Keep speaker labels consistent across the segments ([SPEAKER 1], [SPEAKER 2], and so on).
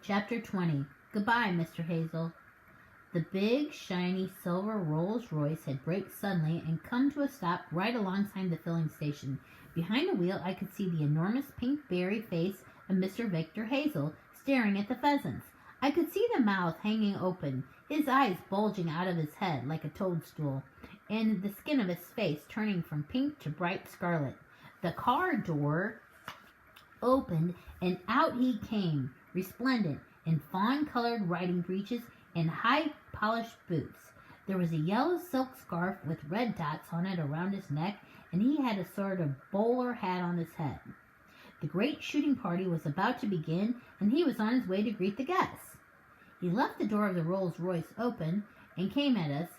[SPEAKER 1] Chapter 20. Goodbye, Mr. Hazel. The big, shiny, silver Rolls-Royce had braked suddenly and come to a stop right alongside the filling station. Behind the wheel, I could see the enormous pink berry face of Mr. Victor Hazel staring at the pheasants. I could see the mouth hanging open, his eyes bulging out of his head like a toadstool, and the skin of his face turning from pink to bright scarlet. The car door opened, and out he came, resplendent in fawn-colored riding breeches and high-polished boots. There was a yellow silk scarf with red dots on it around his neck, and he had a sort of bowler hat on his head. The great shooting party was about to begin, and he was on his way to greet the guests. He left the door of the Rolls-Royce open and came at us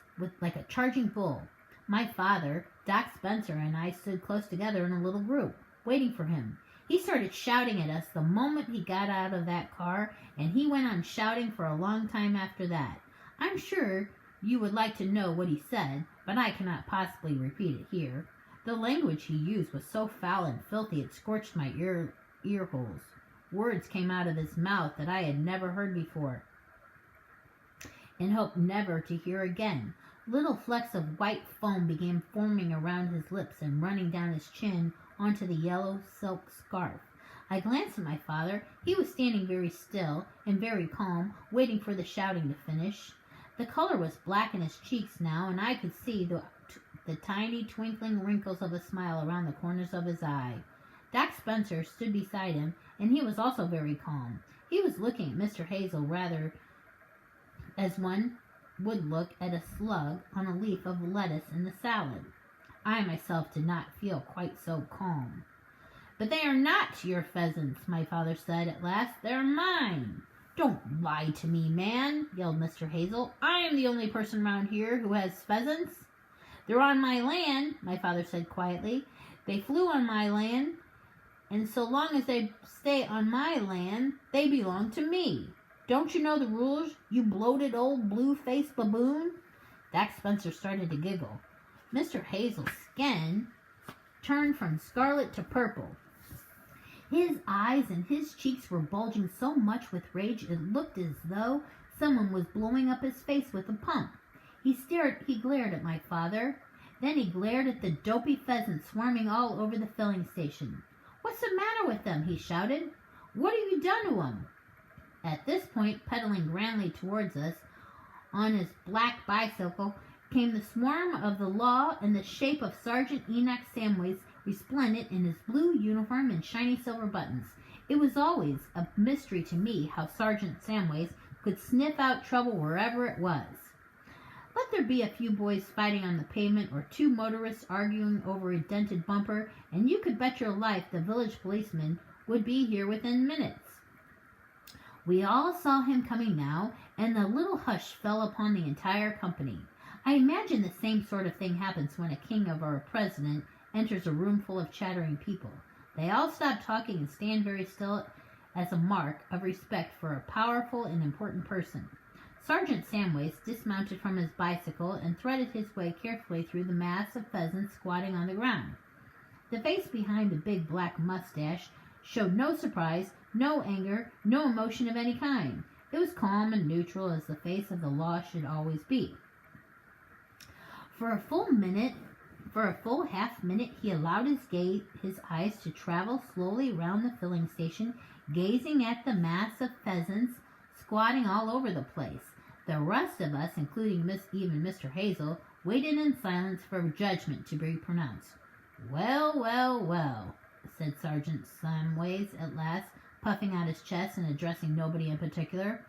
[SPEAKER 1] like a charging bull. My father, Doc Spencer, and I stood close together in a little group, waiting for him. He started shouting at us the moment he got out of that car, and he went on shouting for a long time after that. I'm sure you would like to know what he said, but I cannot possibly repeat it here. The language he used was so foul and filthy it scorched my ear holes. Words came out of his mouth that I had never heard before and hoped never to hear again. Little flecks of white foam began forming around his lips and running down his chin onto the yellow silk scarf. I glanced at my father. He was standing very still and very calm, waiting for the shouting to finish. The color was black in his cheeks now, and I could see the tiny twinkling wrinkles of a smile around the corners of his eye. Doc Spencer stood beside him, and he was also very calm. He was looking at Mr. Hazel rather as one would look at a slug on a leaf of lettuce in the salad. I myself did not feel quite so calm. But they are not your pheasants, my father said at last. They're mine. Don't lie to me, man, yelled Mr. Hazel. I am the only person around here who has pheasants. They're on my land, my father said quietly. They flew on my land, and so long as they stay on my land, they belong to me. Don't you know the rules, you bloated old blue-faced baboon? Doc Spencer started to giggle. Mr. Hazel's skin turned from scarlet to purple. His eyes and his cheeks were bulging so much with rage it looked as though someone was blowing up his face with a pump. He glared at my father. Then he glared at the dopey pheasants swarming all over the filling station. What's the matter with them? He shouted. What have you done to them? At this point, pedaling grandly towards us on his black bicycle, came the swarm of the law in the shape of Sergeant Enoch Samways, resplendent in his blue uniform and shiny silver buttons. It was always a mystery to me how Sergeant Samways could sniff out trouble wherever it was. Let there be a few boys fighting on the pavement or two motorists arguing over a dented bumper, and you could bet your life the village policeman would be here within minutes. We all saw him coming now, and the little hush fell upon the entire company. I imagine the same sort of thing happens when a king or a president enters a room full of chattering people. They all stop talking and stand very still as a mark of respect for a powerful and important person. Sergeant Samways dismounted from his bicycle and threaded his way carefully through the mass of pheasants squatting on the ground. The face behind the big black mustache showed no surprise, no anger, no emotion of any kind. It was calm and neutral as the face of the law should always be. For a full half minute, he allowed his eyes to travel slowly round the filling station, gazing at the mass of pheasants squatting all over the place. The rest of us, including even Mr. Hazel, waited in silence for judgment to be pronounced. Well, well, well, said Sergeant Samways at last, puffing out his chest and addressing nobody in particular.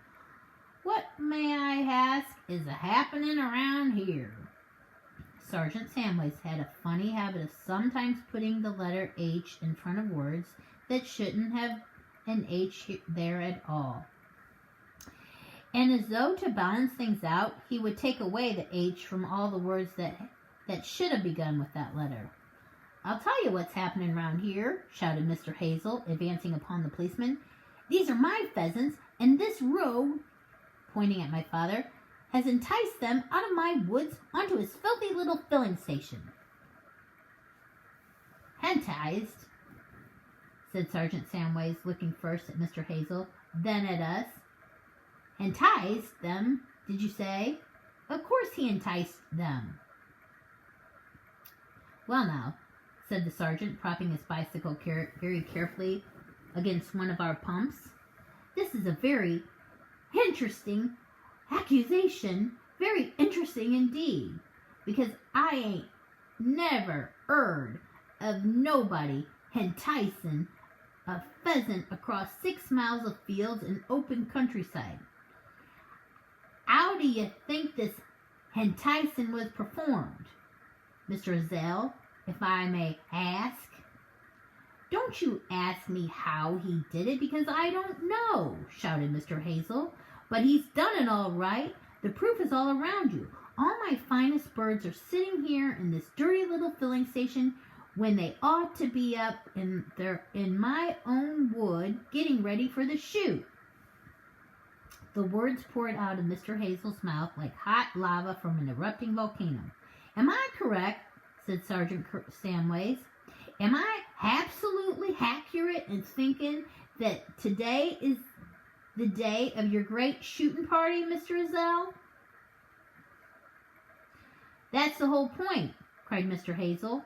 [SPEAKER 1] What, may I ask, is a-happening around here? Sergeant Samways had a funny habit of sometimes putting the letter H in front of words that shouldn't have an H there at all. And as though to balance things out, he would take away the H from all the words that should have begun with that letter. I'll tell you what's happening round here, shouted Mr. Hazel, advancing upon the policeman. These are my pheasants, and this rogue, pointing at my father, has enticed them out of my woods onto his filthy little filling station. Enticed, said Sergeant Samways, looking first at Mr. Hazel, then at us. Enticed them, did you say? Of course he enticed them. Well now, said the sergeant, propping his bicycle very carefully against one of our pumps. This is a very interesting accusation. Very interesting indeed. Because I ain't never heard of nobody enticing a pheasant across 6 miles of fields and open countryside. How do you think this enticing was performed, Mr. Hazel, if I may ask? Don't you ask me how he did it, because I don't know, shouted Mr. Hazel. But he's done it all right. The proof is all around you. All my finest birds are sitting here in this dirty little filling station when they ought to be up in my own wood getting ready for the shoot. The words poured out of Mr. Hazel's mouth like hot lava from an erupting volcano. Am I correct, said Sergeant Samways? Am I absolutely accurate in thinking that today is the day of your great shooting party, Mr. Hazel? That's the whole point, cried Mr. Hazel,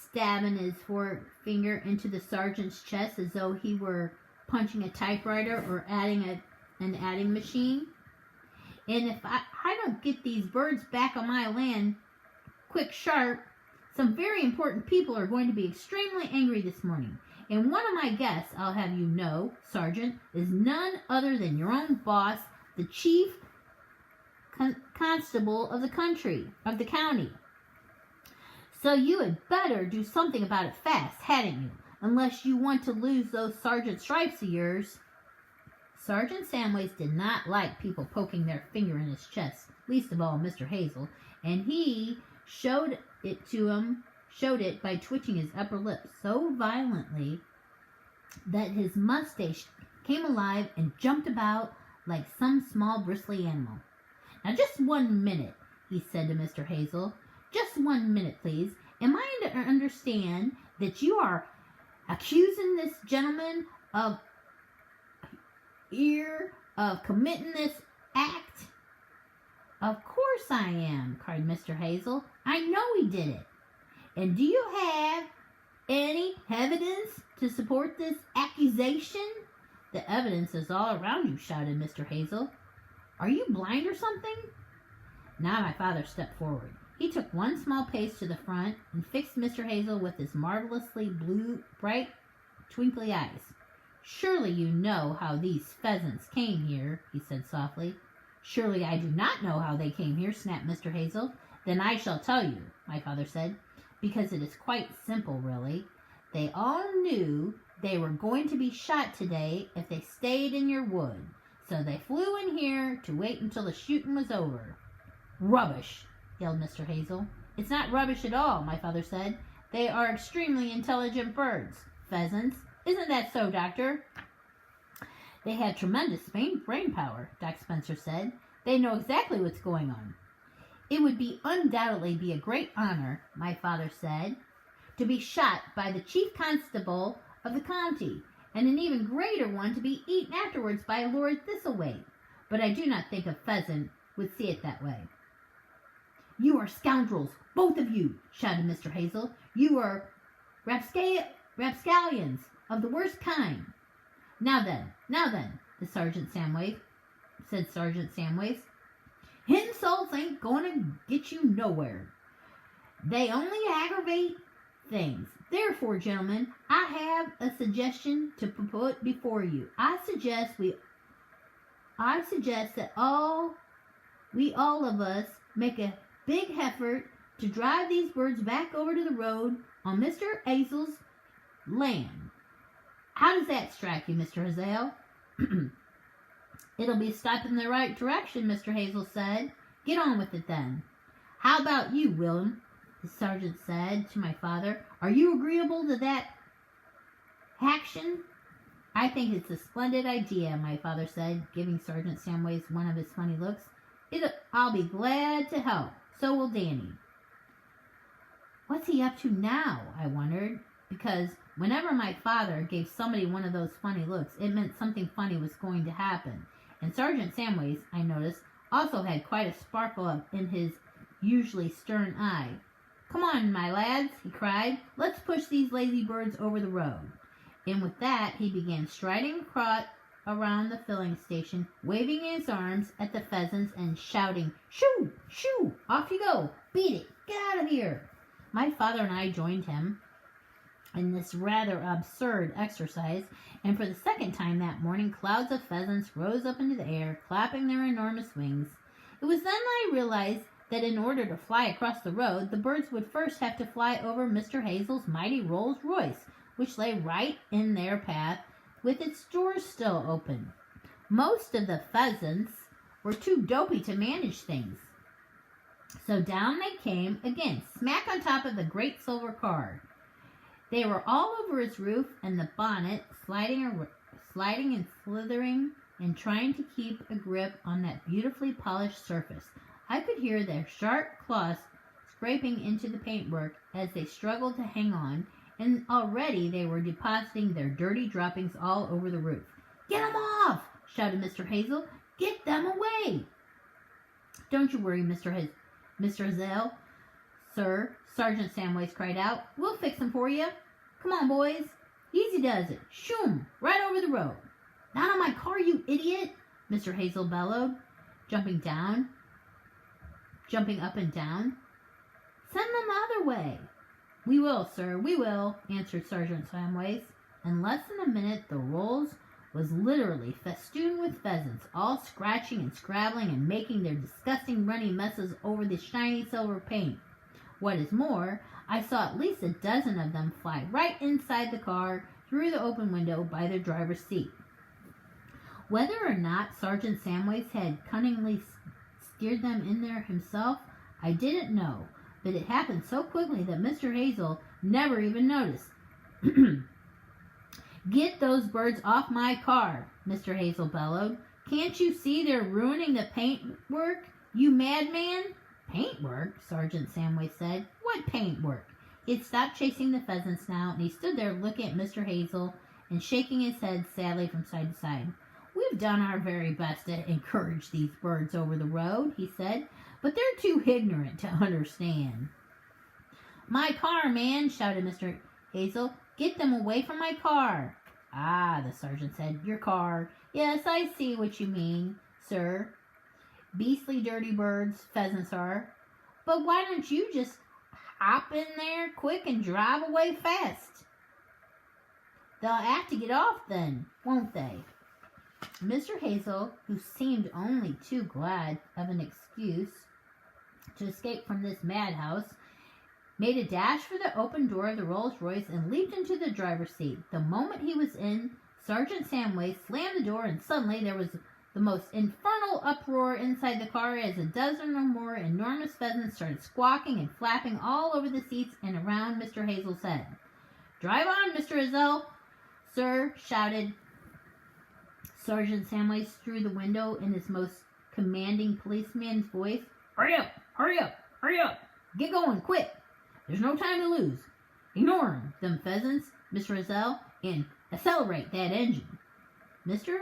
[SPEAKER 1] stabbing his forefinger into the sergeant's chest as though he were punching a typewriter or adding an adding machine. And if I don't get these birds back on my land quick sharp, some very important people are going to be extremely angry this morning. And one of my guests, I'll have you know, Sergeant, is none other than your own boss, the chief constable of the county. So you had better do something about it fast, hadn't you? Unless you want to lose those sergeant stripes of yours. Sergeant Samways did not like people poking their finger in his chest, least of all Mr. Hazel, and he showed it by twitching his upper lip so violently that his mustache came alive and jumped about like some small bristly animal. Now just 1 minute, he said to Mr. Hazel. Just 1 minute, please. Am I to understand that you are accusing this gentleman of committing this act? Of course I am, cried Mr. Hazel. I know he did it. And do you have any evidence to support this accusation? The evidence is all around you, shouted Mr. Hazel. Are you blind or something? Now my father stepped forward. He took one small pace to the front and fixed Mr. Hazel with his marvelously blue, bright, twinkly eyes. Surely you know how these pheasants came here, he said softly. Surely I do not know how they came here, snapped Mr. Hazel. Then I shall tell you, my father said, because it is quite simple, really. They all knew they were going to be shot today if they stayed in your wood, so they flew in here to wait until the shooting was over. Rubbish, yelled Mr. Hazel. It's not rubbish at all, my father said. They are extremely intelligent birds. Pheasants. Isn't that so, Doctor? They have tremendous brain power, Doc Spencer said. They know exactly what's going on. It would undoubtedly be a great honor, my father said, to be shot by the chief constable of the county, and an even greater one to be eaten afterwards by Lord Thistlethwaite. But I do not think a pheasant would see it that way. You are scoundrels, both of you, shouted Mr. Hazel. You are rapscallions of the worst kind. Now then, said Sergeant Samways. Insults ain't going to get you nowhere. They only aggravate things. Therefore, gentlemen, I have a suggestion to put before you. I suggest that we all of us make a big effort to drive these birds back over to the road on Mr. Hazel's land. How does that strike you, Mr. Hazel? It'll be a step in the right direction, Mr. Hazel said. Get on with it then. How about you, Willem? The sergeant said to my father. Are you agreeable to that action? I think it's a splendid idea, my father said, giving Sergeant Samways one of his funny looks. I'll be glad to help. So will Danny. What's he up to now? I wondered, because whenever my father gave somebody one of those funny looks, it meant something funny was going to happen. And Sergeant Samways, I noticed, also had quite a sparkle in his usually stern eye. "Come on, my lads," he cried. "Let's push these lazy birds over the road." And with that, he began striding around the filling station, waving his arms at the pheasants and shouting, "Shoo! Shoo! Off you go! Beat it! Get out of here!" My father and I joined him in this rather absurd exercise, and for the second time that morning, clouds of pheasants rose up into the air, clapping their enormous wings. It was then I realized that in order to fly across the road, the birds would first have to fly over Mr. Hazel's mighty Rolls Royce, which lay right in their path, with its doors still open. Most of the pheasants were too dopey to manage things, so down they came again, smack on top of the great silver car. They were all over its roof and the bonnet, sliding and slithering and trying to keep a grip on that beautifully polished surface. I could hear their sharp claws scraping into the paintwork as they struggled to hang on, and already they were depositing their dirty droppings all over the roof. "Get 'em off!" shouted Mr. Hazel. "Get them away!" "Don't you worry, Mr. Hazel, sir," Sergeant Samways cried out. "We'll fix 'em for you. Come on, boys. Easy does it. Shoom! Right over the road." "Not on my car, you idiot!" Mr. Hazel bellowed, jumping up and down. "Send them the other way." "We will, sir, we will," answered Sergeant Samways. In less than a minute, the Rolls was literally festooned with pheasants, all scratching and scrabbling and making their disgusting runny messes over the shiny silver paint. What is more, I saw at least a dozen of them fly right inside the car, through the open window by the driver's seat. Whether or not Sergeant Samways had cunningly steered them in there himself, I didn't know, but it happened so quickly that Mr. Hazel never even noticed. "Get those birds off my car," Mr. Hazel bellowed. "Can't you see they're ruining the paintwork, you madman?" "Paintwork?" Sergeant Samways said. "What paintwork?" He had stopped chasing the pheasants now, and he stood there looking at Mr. Hazel and shaking his head sadly from side to side. "We've done our very best to encourage these birds over the road," he said, "but they're too ignorant to understand." "My car, man!" shouted Mr. Hazel. "Get them away from my car." "Ah," the sergeant said, "your car. Yes, I see what you mean, sir. Beastly dirty birds, pheasants are. But why don't you just hop in there quick and drive away fast? They'll have to get off then, won't they?" Mr. Hazel, who seemed only too glad of an excuse to escape from this madhouse, made a dash for the open door of the Rolls-Royce and leaped into the driver's seat. The moment he was in, Sergeant Samways slammed the door, and suddenly there was the most infernal uproar inside the car as a dozen or more enormous pheasants started squawking and flapping all over the seats and around Mr. Hazel's head. "Drive on, Mr. Hazel, sir," shouted Sergeant Samways through the window in his most commanding policeman's voice. "Hurry up, hurry up, hurry up. Get going, quick. There's no time to lose. Ignore them pheasants, Mr. Hazel, and accelerate that engine." Mr.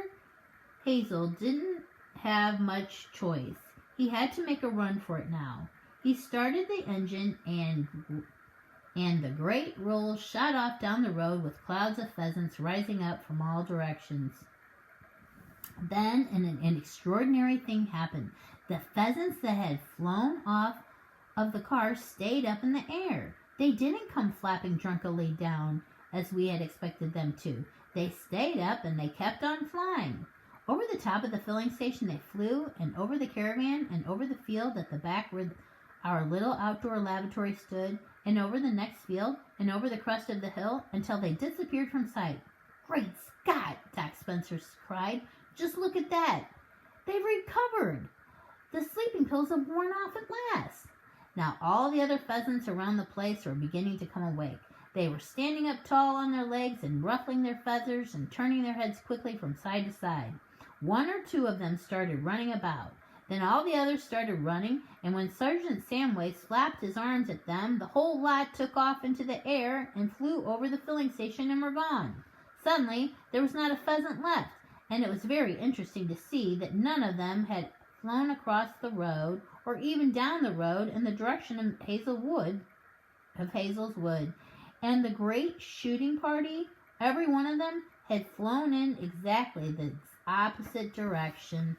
[SPEAKER 1] Hazel didn't have much choice. He had to make a run for it now. He started the engine, and the great Rolls shot off down the road with clouds of pheasants rising up from all directions. Then an extraordinary thing happened. The pheasants that had flown off of the car stayed up in the air. They didn't come flapping drunkenly down as we had expected them to. They stayed up and they kept on flying. Over the top of the filling station they flew, and over the caravan, and over the field at the back where our little outdoor lavatory stood, and over the next field, and over the crest of the hill, until they disappeared from sight. "Great Scott!" Doc Spencer cried. "Just look at that! They've recovered! The sleeping pills have worn off at last!" Now all the other pheasants around the place were beginning to come awake. They were standing up tall on their legs and ruffling their feathers and turning their heads quickly from side to side. One or two of them started running about. Then all the others started running, and when Sergeant Samways flapped his arms at them, the whole lot took off into the air and flew over the filling station and were gone. Suddenly, there was not a pheasant left, and it was very interesting to see that none of them had flown across the road or even down the road in the direction of Hazel's wood. And the great shooting party, every one of them had flown in exactly the opposite direction.